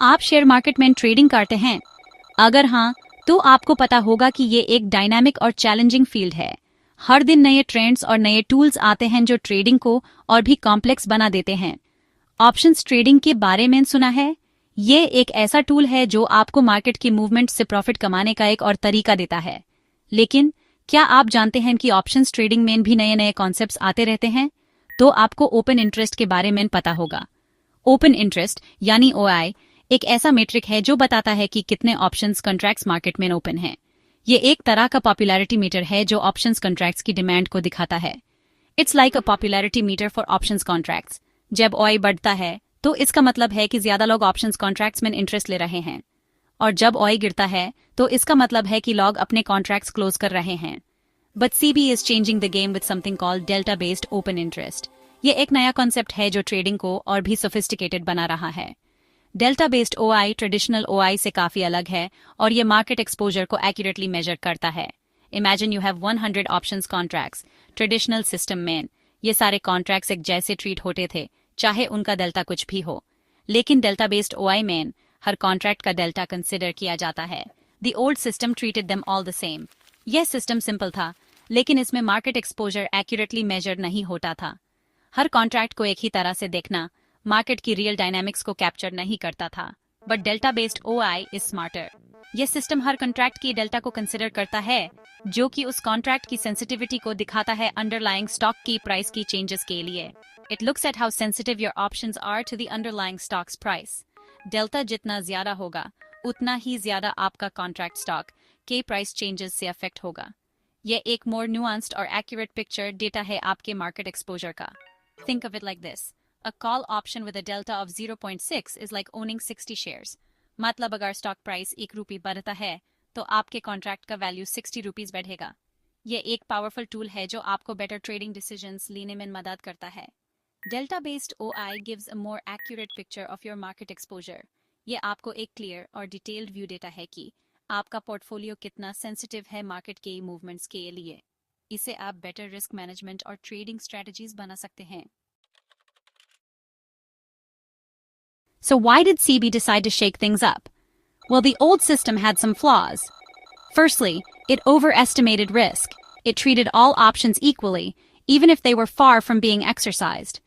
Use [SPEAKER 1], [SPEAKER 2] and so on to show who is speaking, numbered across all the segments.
[SPEAKER 1] आप share market में trading करते हैं? अगर हाँ, तो आपको पता होगा कि ये एक डायनामिक और चैलेंजिंग फील्ड है। हर दिन नए ट्रेंड्स और नए टूल्स आते हैं जो ट्रेडिंग को और भी कॉम्प्लेक्स बना देते हैं। ऑप्शंस ट्रेडिंग के बारे में सुना है? ये एक ऐसा टूल है जो आपको मार्केट की मूवमेंट से प्रॉफिट कमाने का एक और तरीका देता है। लेकिन क्या आप जानते हैं कि ऑप्शंस ट्रेडिंग में भी नए नए कॉन्सेप्ट्स आते रहते हैं? तो आपको ओपन इंटरेस्ट के बारे में पता होगा। ओपन इंटरेस्ट यानी ओआई एक ऐसा मीट्रिक है जो बताता है कि कितने ऑप्शंस कॉन्ट्रैक्ट्स मार्केट में ओपन हैं। ये एक तरह का पॉपुलैरिटी मीटर है जो ऑप्शंस कॉन्ट्रैक्ट्स की डिमांड को दिखाता है। It's like a popularity meter for options contracts. जब ओआई बढ़ता है तो इसका मतलब है कि ज्यादा लोग ऑप्शंस कॉन्ट्रैक्ट्स में इंटरेस्ट ले रहे हैं, और जब ओआई गिरता है तो इसका मतलब है कि लोग अपने कॉन्ट्रैक्ट्स क्लोज कर रहे हैं। But CB is changing the game with something called delta based open interest. ये एक नया कॉन्सेप्ट है जो ट्रेडिंग को और भी सोफिस्टिकेटेड बना रहा है। Delta based OI traditional OI से काफी अलग है और ये मार्केट एक्सपोजर को एक्यूरेटली मेजर करता है। Imagine you have 100 options contracts. Traditional system में ये सारे कॉन्ट्रैक्ट्स एक जैसे ट्रीट होते थे, चाहे उनका डेल्टा कुछ भी हो। लेकिन डेल्टा बेस्ड ओआई में हर कॉन्ट्रैक्ट का डेल्टा कंसिडर किया जाता है। The old system treated them all the same. यह सिस्टम सिंपल था, लेकिन इसमें मार्केट एक्सपोजर एक्यूरेटली मेजर नहीं होता था। हर कॉन्ट्रैक्ट को एक ही तरह से देखना मार्केट की रियल डायनामिक्स को कैप्चर नहीं करता था। But delta based OI is smarter. यह सिस्टम हर कॉन्ट्रैक्ट की डेल्टा को कंसिडर करता है, जो कि उस कॉन्ट्रैक्ट की सेंसिटिविटी को दिखाता है अंडरलाइंग स्टॉक की प्राइस की चेंजेस के लिए। It looks at how sensitive your options are to the underlying stock's price. Delta जितना ज्यादा होगा उतना ही ज्यादा आपका कॉन्ट्रैक्ट स्टॉक के प्राइस चेंजेस से अफेक्ट होगा। यह एक मोर न्यूआंस्ड और एक्यूरेट पिक्चर देता है आपके मार्केट एक्सपोजर का। Think of it like this. A call option with a delta of 0.6 is like owning 60 shares. मतलब अगर स्टॉक प्राइस 1 रुपये बढ़ता है तो आपके कॉन्ट्रैक्ट का वैल्यू 60 रुपीज बढ़ेगा। यह एक पावरफुल टूल है जो आपको बेटर ट्रेडिंग डिसीजंस लेने में मदद करता है। Delta based OI gives a more accurate picture of your market exposure. यह आपको एक क्लियर और डिटेल्ड व्यू देता है कि आपका पोर्टफोलियो कितना सेंसिटिव है मार्केट के मूवमेंट्स के लिए। इसे आप बेटर रिस्क मैनेजमेंट और ट्रेडिंग स्ट्रेटजीज बना सकते हैं। So why did SEBI decide to shake things up? Well, the old system had some flaws. Firstly, it overestimated risk. It treated all options equally, even if they were far from being exercised.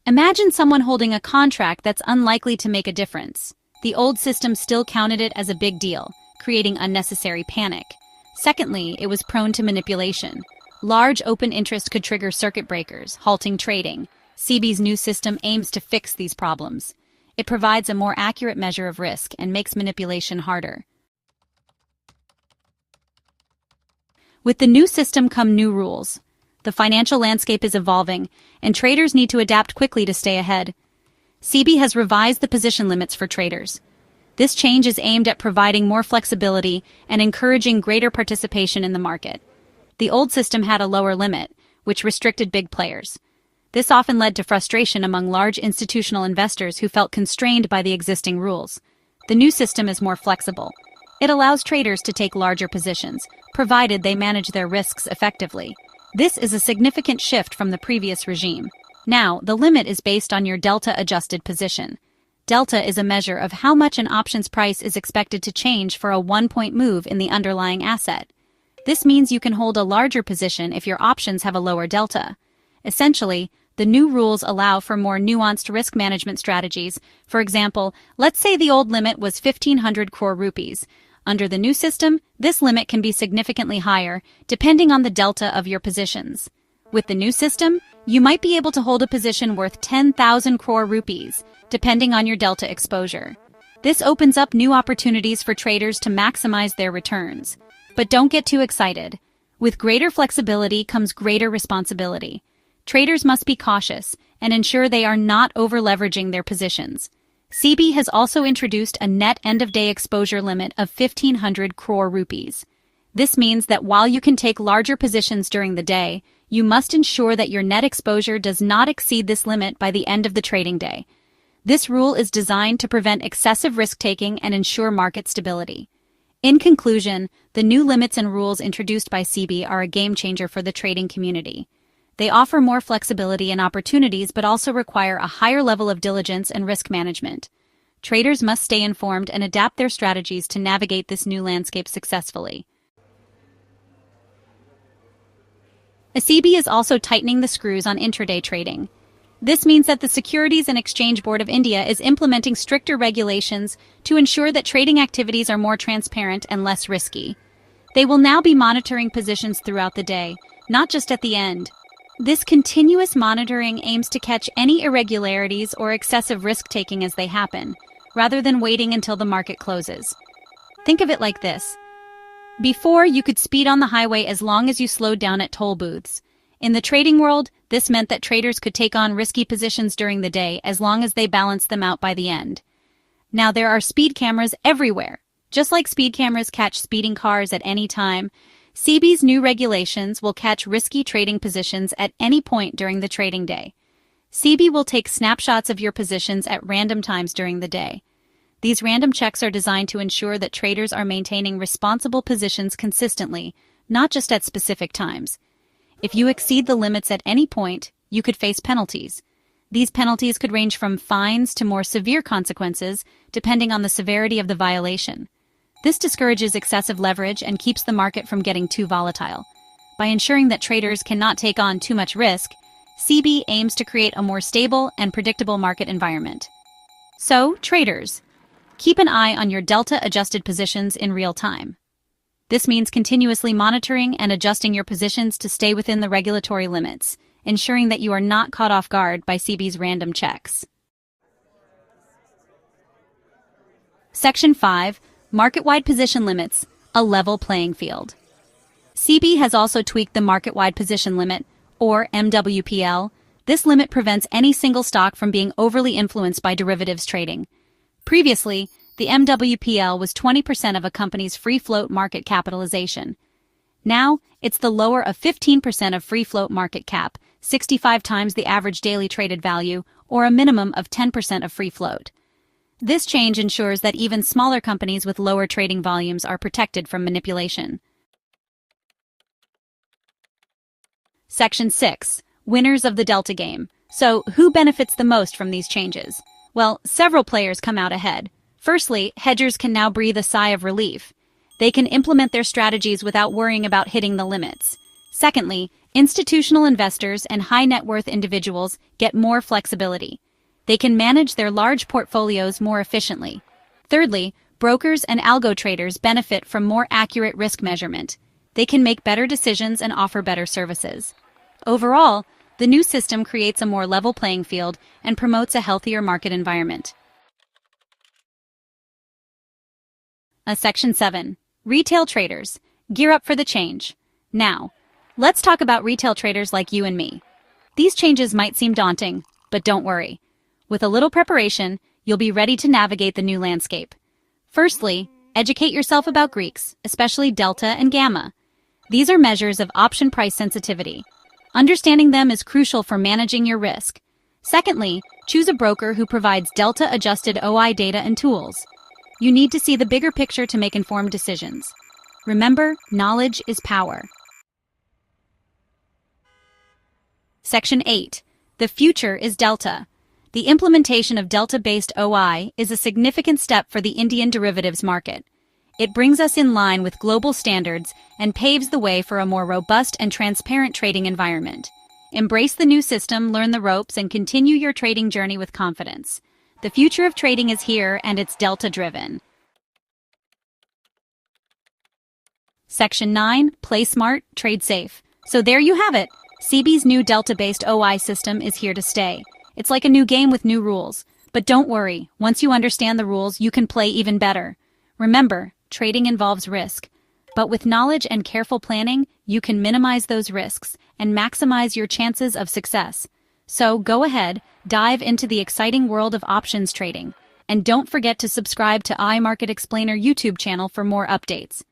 [SPEAKER 1] Imagine someone holding a contract that's unlikely to make a difference. The old system still counted it as a big deal, creating unnecessary panic. Secondly, it was prone to manipulation. Large open interest could trigger circuit breakers, halting trading. SEBI's new system aims to fix these problems. It provides a more accurate measure of risk and makes manipulation harder. With the new system come new rules. The financial landscape is evolving, and traders need to adapt quickly to stay ahead. SEBI has revised the position limits for traders. This change is aimed at providing more flexibility and encouraging greater participation in the market. The old system had a lower limit, which restricted big players. This often led to frustration among large institutional investors who felt constrained by the existing rules. The new system is more flexible. It allows traders to take larger positions, provided they manage their risks effectively. This is a significant shift from the previous regime. Now, the limit is based on your delta-adjusted position. Delta is a measure of how much an option's price is expected to change for a one-point move in the underlying asset. This means you can hold a larger position if your options have a lower delta. Essentially, the new rules allow for more nuanced risk management strategies. For example, let's say the old limit was 1,500 crore rupees. Under the new system, this limit can be significantly higher, depending on the delta of your positions. With the new system, you might be able to hold a position worth 10,000 crore rupees, depending on your delta exposure. This opens up new opportunities for traders to maximize their returns. But don't get too excited. With greater flexibility comes greater responsibility. Traders must be cautious and ensure they are not over-leveraging their positions. SEBI has also introduced a net end-of-day exposure limit of 1,500 crore rupees. This means that while you can take larger positions during the day, you must ensure that your net exposure does not exceed this limit by the end of the trading day. This rule is designed to prevent excessive risk-taking and ensure market stability. In conclusion, the new limits and rules introduced by SEBI are a game-changer for the trading community. They offer more flexibility and opportunities but also require a higher level of diligence and risk management. traders must stay informed and adapt their strategies to navigate this new landscape successfully. SEBI is also tightening the screws on intraday trading. This means that the Securities and Exchange Board of India is implementing stricter regulations to ensure that trading activities are more transparent and less risky. They will now be monitoring positions throughout the day, not just at the end. This continuous monitoring aims to catch any irregularities or excessive risk-taking as they happen, rather than waiting until the market closes. Think of it like this. Before, you could speed on the highway as long as you slowed down at toll booths. In the trading world, this meant that traders could take on risky positions during the day as long as they balanced them out by the end. Now there are speed cameras everywhere. Just like speed cameras catch speeding cars at any time, SEBI's new regulations will catch risky trading positions at any point during the trading day. SEBI will take snapshots of your positions at random times during the day. These random checks are designed to ensure that traders are maintaining responsible positions consistently, not just at specific times. If you exceed the limits at any point, you could face penalties. These penalties could range from fines to more severe consequences, depending on the severity of the violation. This discourages excessive leverage and keeps the market from getting too volatile. By ensuring that traders cannot take on too much risk, SEBI aims to create a more stable and predictable market environment. So, traders, keep an eye on your delta-adjusted positions in real time. This means continuously monitoring and adjusting your positions to stay within the regulatory limits, ensuring that you are not caught off guard by SEBI's random checks. Section 5. Market-wide position limits, a level playing field. SEBI has also tweaked the market-wide position limit, or MWPL. This limit prevents any single stock from being overly influenced by derivatives trading. Previously, the MWPL was 20% of a company's free float market capitalization. Now, it's the lower of 15% of free float market cap, 65 times the average daily traded value, or a minimum of 10% of free float. This change ensures that even smaller companies with lower trading volumes are protected from manipulation. Section 6. Winners of the Delta game. So, who benefits the most from these changes? Well, several players come out ahead. Firstly, hedgers can now breathe a sigh of relief. They can implement their strategies without worrying about hitting the limits. Secondly, institutional investors and high-net-worth individuals get more flexibility. They can manage their large portfolios more efficiently. Thirdly, brokers and algo traders benefit from more accurate risk measurement. They can make better decisions and offer better services. Overall, the new system creates a more level playing field and promotes a healthier market environment. Section 7. Retail traders. Gear up for the change. Now, let's talk about retail traders like you and me. These changes might seem daunting, but don't worry. With a little preparation, you'll be ready to navigate the new landscape. Firstly, educate yourself about Greeks, especially delta and gamma. These are measures of option price sensitivity. Understanding them is crucial for managing your risk. Secondly, choose a broker who provides delta-adjusted OI data and tools. You need to see the bigger picture to make informed decisions. Remember, knowledge is power. Section 8. The future is delta. The implementation of delta-based OI is a significant step for the Indian derivatives market. It brings us in line with global standards and paves the way for a more robust and transparent trading environment. Embrace the new system, learn the ropes, and continue your trading journey with confidence. The future of trading is here, and it's delta-driven. Section 9. Play smart, trade safe. So there you have it. SEBI's new delta-based OI system is here to stay. It's like a new game with new rules. But don't worry, once you understand the rules, you can play even better. Remember, trading involves risk. But with knowledge and careful planning, you can minimize those risks and maximize your chances of success. So go ahead, dive into the exciting world of options trading. And don't forget to subscribe to iMarket Explainer YouTube channel for more updates.